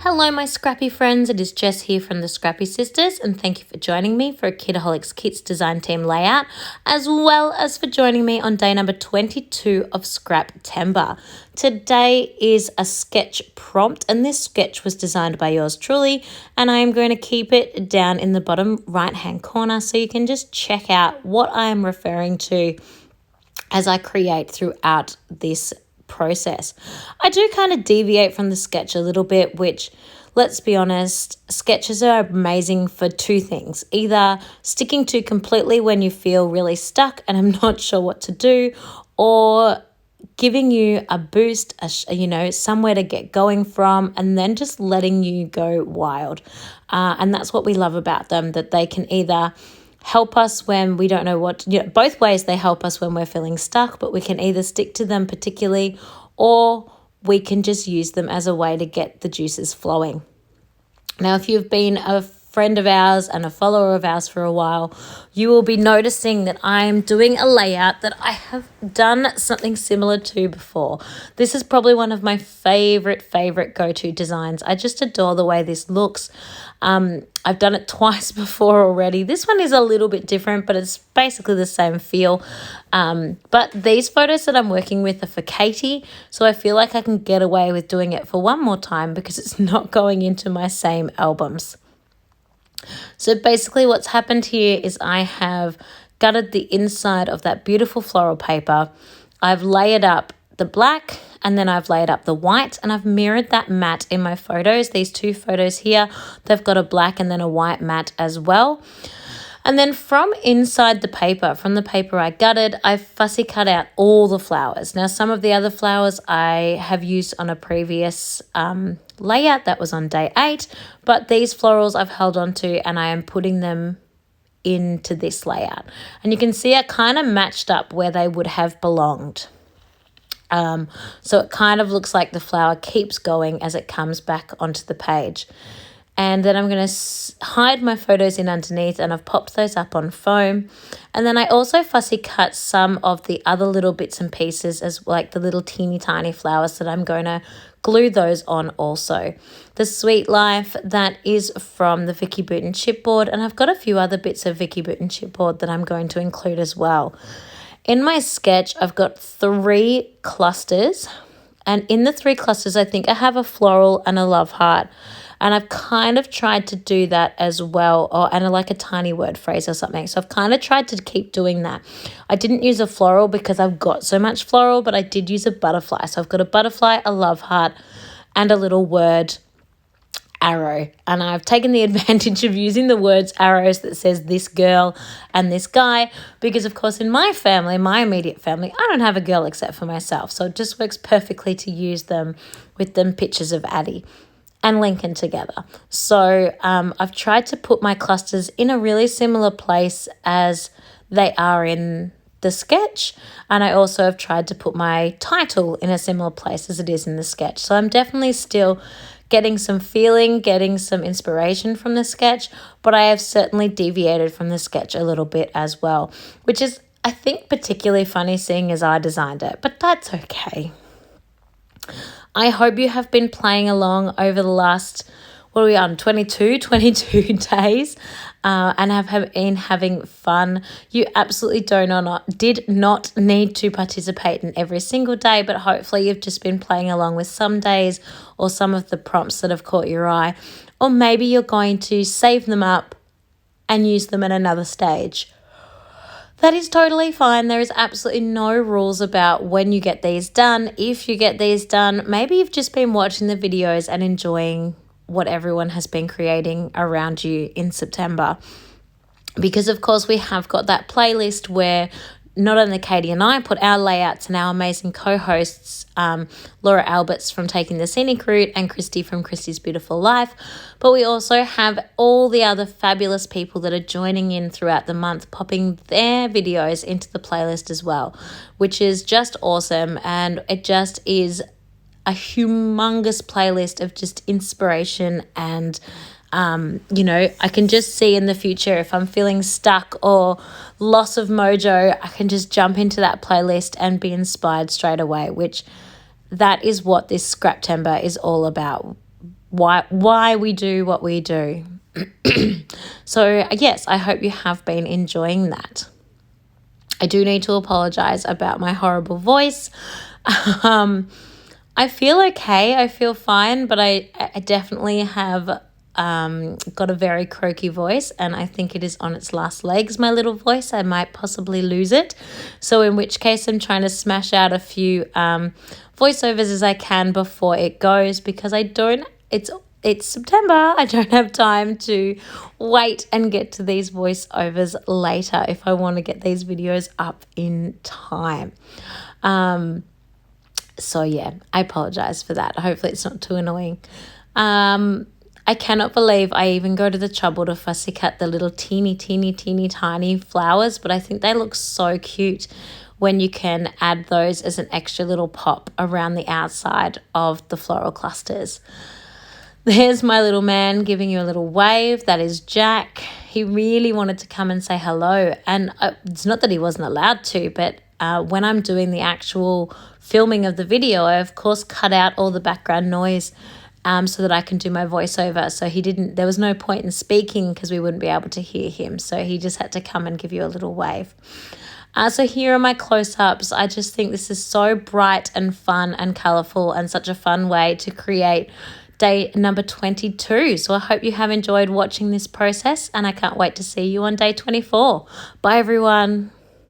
Hello, my scrappy friends. It is Jess here from the Scrappy Sisters, and thank you for joining me for a Kidaholics Kits design team layout, as well as for joining me on day number 22 of Scraptember. Today is a sketch prompt, and this sketch was designed by yours truly, and I am going to keep it down in the bottom right-hand corner so you can just check out what I am referring to as I create throughout this process. I do kind of deviate from the sketch a little bit, which, let's be honest, sketches are amazing for two things: either sticking to completely when you feel really stuck and I'm not sure what to do, or giving you a boost, somewhere to get going from, and then just letting you go wild. And that's what we love about them, that they can either help us when we don't know both ways they help us when we're feeling stuck, but we can either stick to them particularly, or we can just use them as a way to get the juices flowing. Now, if you've been a friend of ours and a follower of ours for a while, you will be noticing that I am doing a layout that I have done something similar to before. This is probably one of my favorite go-to designs. I just adore the way this looks. I've done it twice before already. This one is a little bit different, but it's basically the same feel. But these photos that I'm working with are for Katie, so I feel like I can get away with doing it for one more time because it's not going into my same albums. So basically what's happened here is I have gutted the inside of that beautiful floral paper. I've layered up the black, and then I've layered up the white, and I've mirrored that matte in my photos. These two photos here, they've got a black and then a white matte as well. And then from inside the paper, from the paper I gutted, I fussy cut out all the flowers. Now, some of the other flowers I have used on a previous layout that was on day 8, but these florals I've held on to and I am putting them into this layout. And you can see I kind of matched up where they would have belonged. So it kind of looks like the flower keeps going as it comes back onto the page. And then I'm going to hide my photos in underneath, and I've popped those up on foam. And then I also fussy cut some of the other little bits and pieces, as like the little teeny tiny flowers that I'm going to glue those on also. The Sweet Life, that is from the Vicki Boutin chipboard, and I've got a few other bits of Vicki Boutin chipboard that I'm going to include as well. In my sketch, I've got 3 clusters, and in the 3 clusters, I think I have a floral and a love heart. And I've kind of tried to do that as well, and like a tiny word phrase or something. So I've kind of tried to keep doing that. I didn't use a floral because I've got so much floral, but I did use a butterfly. So I've got a butterfly, a love heart, and a little word arrow. And I've taken the advantage of using the words arrows that says this girl and this guy, because of course in my family, my immediate family, I don't have a girl except for myself. So it just works perfectly to use them with them pictures of Addie and Lincoln together. So I've tried to put my clusters in a really similar place as they are in the sketch, and I also have tried to put my title in a similar place as it is in the sketch. So I'm definitely still getting some feeling, getting some inspiration from the sketch, but I have certainly deviated from the sketch a little bit as well, which is, I think, particularly funny seeing as I designed it, but that's okay. I hope you have been playing along over the last, 22 days, and have been having fun. You absolutely did not need to participate in every single day, but hopefully you've just been playing along with some days or some of the prompts that have caught your eye, or maybe you're going to save them up and use them at another stage. That is totally fine. There is absolutely no rules about when you get these done. If you get these done, maybe you've just been watching the videos and enjoying what everyone has been creating around you in September. Because, of course, we have got that playlist where not only Katie and I put our layouts and our amazing co-hosts, Laura Alberts from Taking the Scenic Route and Christy from Christy's Beautiful Life, but we also have all the other fabulous people that are joining in throughout the month, popping their videos into the playlist as well, which is just awesome. And it just is a humongous playlist of just inspiration and I can just see in the future if I'm feeling stuck or loss of mojo, I can just jump into that playlist and be inspired straight away, which that is what this Scraptember is all about. why we do what we do. So yes, I hope you have been enjoying that. I do need to apologize about my horrible voice. I feel okay. I feel fine, but I definitely have got a very croaky voice, and I think it is on its last legs, my little voice. I might possibly lose it. So in which case I'm trying to smash out a few voiceovers as I can before it goes, because it's September. I don't have time to wait and get to these voiceovers later if I want to get these videos up in time. So yeah, I apologize for that. Hopefully it's not too annoying. I cannot believe I even go to the trouble to fussy cut the little teeny tiny flowers, but I think they look so cute when you can add those as an extra little pop around the outside of the floral clusters. There's my little man giving you a little wave. That is Jack. He really wanted to come and say hello. And it's not that he wasn't allowed to, but when I'm doing the actual filming of the video, I, of course, cut out all the background noise so that I can do my voiceover. So there was no point in speaking because we wouldn't be able to hear him. So he just had to come and give you a little wave. So here are my close-ups. I just think this is so bright and fun and colourful, and such a fun way to create day number 22. So I hope you have enjoyed watching this process, and I can't wait to see you on day 24. Bye, everyone.